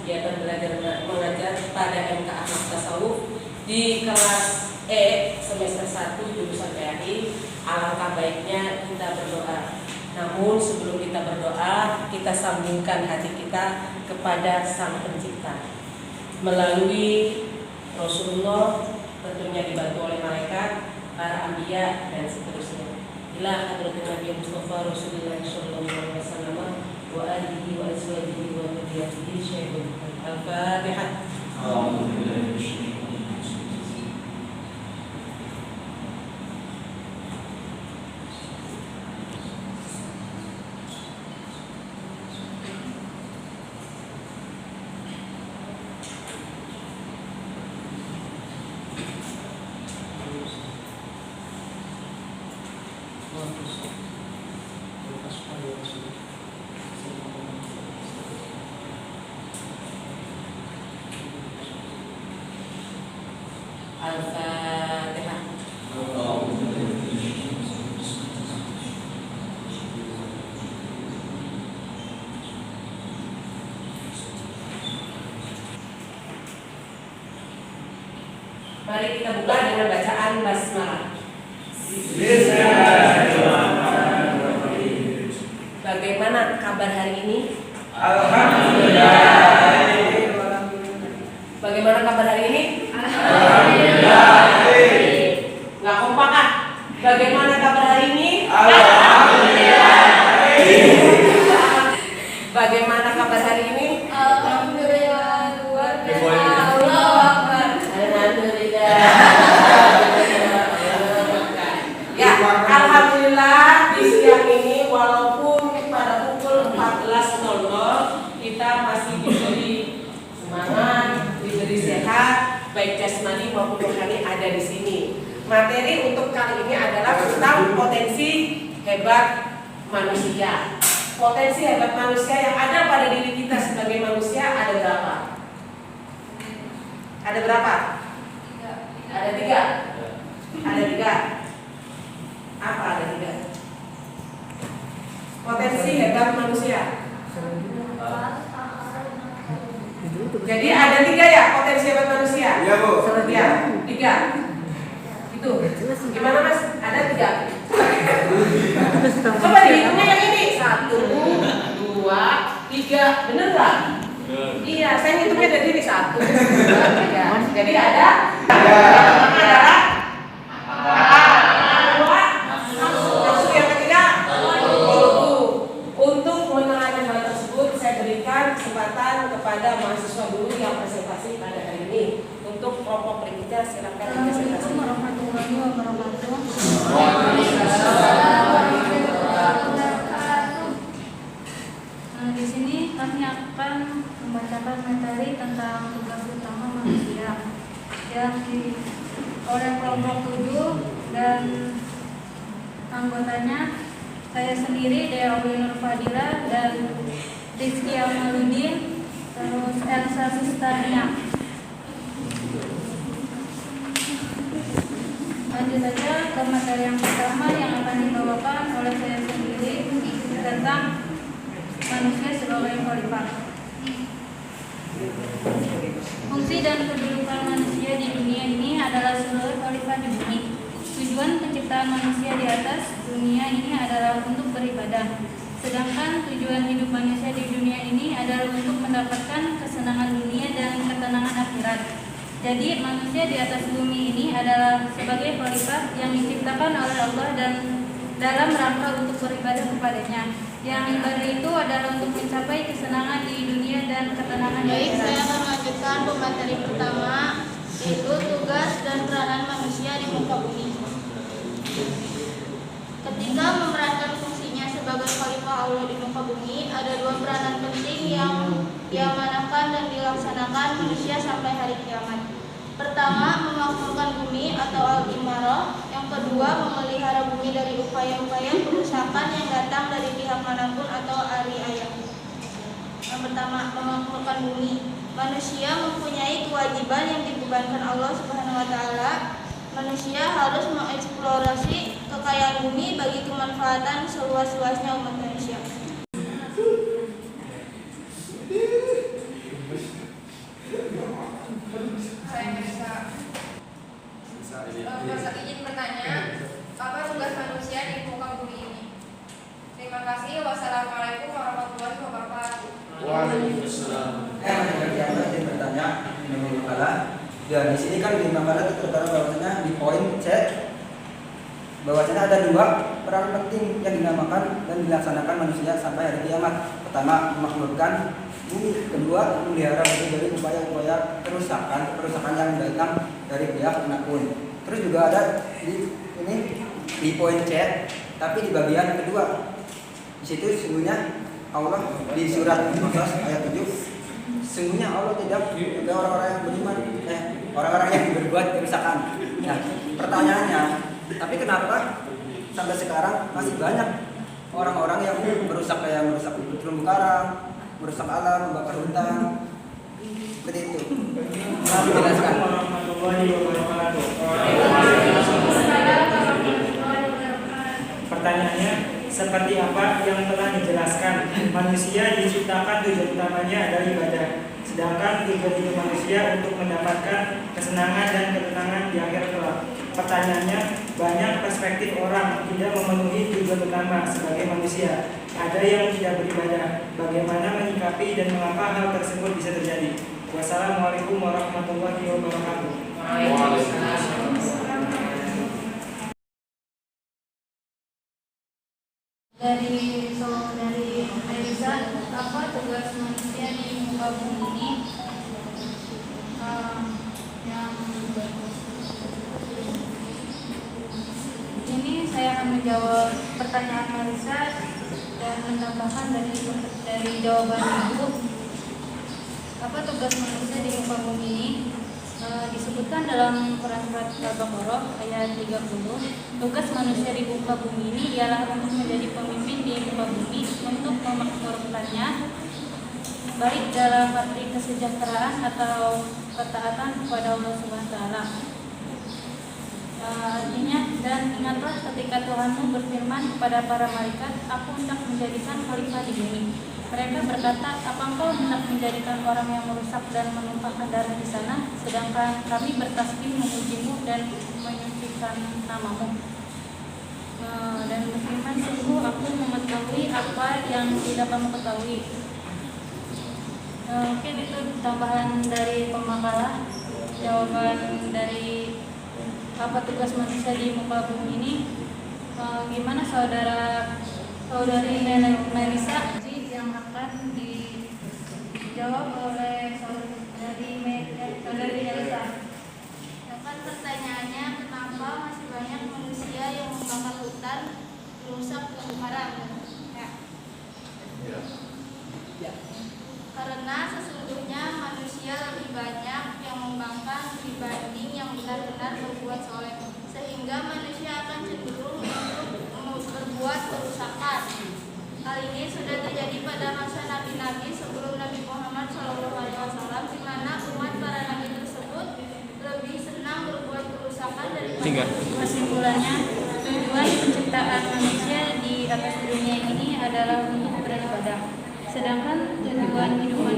kegiatan belajar mengajar pada MK Ahmad Tasawuf di kelas E semester 1 jurusan PAI. Alangkah baiknya kita berdoa. Namun sebelum kita berdoa, kita sambungkan hati kita kepada Sang Pencipta melalui Rasulullah, tentunya dibantu oleh malaikat, para anbiya dan seterusnya. Ila hadratin Nabi Mustafa Rasulullah sallallahu alaihi wasallam wa alihi wa azwajihi wa dzurriyyatihi syaikhul Al-Fatihah. Al-Fatihah. Mari kita buka dengan bacaan basmalah. Bismillahirrahmanirrahim. Bagaimana kabar hari ini? Alhamdulillah. Bagaimana kabar hari ini? Alhamdulillah. Nggak kompak kan? Bagaimana kabar hari ini? Alhamdulillah. Bagaimana kabar hari ini? Alhamdulillah. Luar biasa. Allahu Akbar. Alhamdulillah. Ya, alhamdulillah di siang ini walaupun pada pukul 14.00 kita masih diberi semangat, diberi sehat, baik jasmani maupun rohani ada di sini. Materi untuk kali ini adalah tentang potensi hebat manusia. Potensi hebat manusia yang ada pada diri kita sebagai manusia ada berapa? Ada berapa? Ada 3. Ada 3. Apa ada 3? Potensi hebat manusia. Jadi ada 3 ya potensi hebat manusia. Iya, Bu. Ya, 3. Itu. Gimana Mas? Ada 3. Coba dihitungnya yang ini. 1, 2, 3. Bener nggak? Iya, saya ngitungnya dari ini 1, 2, 3. Jadi ada. Adalah maksud yang ketiga. Untuk menerangkan hal tersebut, saya berikan kesempatan kepada mahasiswa dulu yang presentasi pada hari ini. Untuk kelompok berikutnya silakan presentasi. Assalamualaikum warahmatullahi wabarakatuh. Di sini kami akan membacakan materi tentang tugas utama manusia yang oleh kelompok 7 dan anggotanya saya sendiri Dewi Nur Fadila dan Rizky Amaludin, terus Elsa Sistania. Lanjut saja ke materi yang pertama yang akan dibawakan oleh saya sendiri tentang manusia sebagai khalifah. Fungsi dan kedudukan manusia di dunia ini adalah sebagai khalifah di bumi. Tujuan penciptaan manusia di atas dunia ini adalah untuk beribadah. Sedangkan tujuan hidup manusia di dunia ini adalah untuk mendapatkan kesenangan dunia dan ketenangan akhirat. Jadi manusia di atas bumi ini adalah sebagai khalifah yang diciptakan oleh Allah dan dalam rangka untuk beribadah kepadanya. Yang ibadah itu adalah untuk mencapai kesenangan di dunia dan ketenangan di akhirat. Baik, saya akan melanjutkan pemateri pertama, yaitu tugas dan peranan manusia di muka bumi. Ketika memerankan fungsinya sebagai khalifah Allah di muka bumi, ada 2 peranan penting yang diamanahkan dan dilaksanakan manusia sampai hari kiamat. Pertama, memakmurkan bumi atau al-imarah. Yang kedua, memelihara bumi dari upaya-upaya kerusakan yang datang dari pihak manapun atau ayah. Yang pertama, memakmurkan bumi. Manusia mempunyai kewajiban yang dibebankan Allah Subhanahu wa taala. Manusia harus mengeksplorasi kekayaan bumi bagi kemanfaatan seluas-luasnya umat manusia. menurut makalah. Dan di sini kan di makalah itu tertera bahwasanya di poin C bahwasanya ada 2 peran penting yang dinamakan dan dilaksanakan manusia sampai hari kiamat. Pertama, memakmurkan bumi. Kedua, memelihara bumi dari upaya-upaya kerusakan yang datang dari pihak manapun. Terus juga ada di poin C, tapi di bagian kedua. Di situ sesungguhnya Allah di surat Al-Qasas ayat 7, sesungguhnya Allah tidak ada orang-orang yang beriman, orang-orang yang berbuat kerusakan. Nah, pertanyaannya, tapi kenapa sampai sekarang masih banyak orang-orang yang merusak terumbu karang, merusak alam, membakar hutan, seperti itu? Nah, dijelaskan. Pertanyaannya, seperti apa yang telah dijelaskan, manusia diciptakan tujuan utamanya adalah ibadah. Sedangkan tujuan hidup manusia untuk mendapatkan kesenangan dan ketenangan di akhir kelak. Pertanyaannya, banyak perspektif orang tidak memenuhi tujuan utama sebagai manusia. Ada yang tidak beribadah. Bagaimana menyikapi dan mengapa hal tersebut bisa terjadi? Wassalamualaikum warahmatullahi wabarakatuh. Dari saudari Elisa, apa tugas manusia di muka bumi ini? Yang ini saya akan menjawab pertanyaan Elisa dan menambahkan dari jawaban ibu. Apa tugas manusia di muka bumi ini? Disebutkan dalam Quran surat Al-Baqarah ayat 30, tugas manusia di muka bumi ini ialah untuk menjadi pemimpin di muka bumi, untuk memakmurkannya, baik dalam arti kesejahteraan atau ketaatan kepada Allah Subhanahu wa taala. Artinya, dan ingatlah ketika Tuhanmu berfirman kepada para malaikat, aku hendak menjadikan khalifah di bumi. Mereka berkata, apa engkau hendak menjadikan orang yang merusak dan menumpahkan darah di sana, sedangkan kami bertasbih memujimu dan menyucikan namamu. Dan berfirman, sungguh aku mengetahui apa yang tidak kamu ketahui. Mungkin itu tambahan dari pemakalah. Jawaban dari apa tugas manusia di muka bumi ini. Gimana saudari Melisa yang akan dijawab oleh saudari Melisa? Dapat pertanyaannya, kenapa masih banyak manusia yang membakar hutan, merusak terumbu karang? Karena sesungguhnya manusia lebih banyak yang membangkang dibanding yang benar-benar berbuat soleh, sehingga manusia akan cenderung untuk berbuat kerusakan. Hal ini sudah terjadi pada masa nabi-nabi sebelum Nabi Muhammad SAW, di mana umat para nabi tersebut lebih senang berbuat kerusakan daripada. Kesimpulannya, tujuan penciptaan manusia di atas dunia ini adalah untuk beribadah. Sedangkan tujuan hidup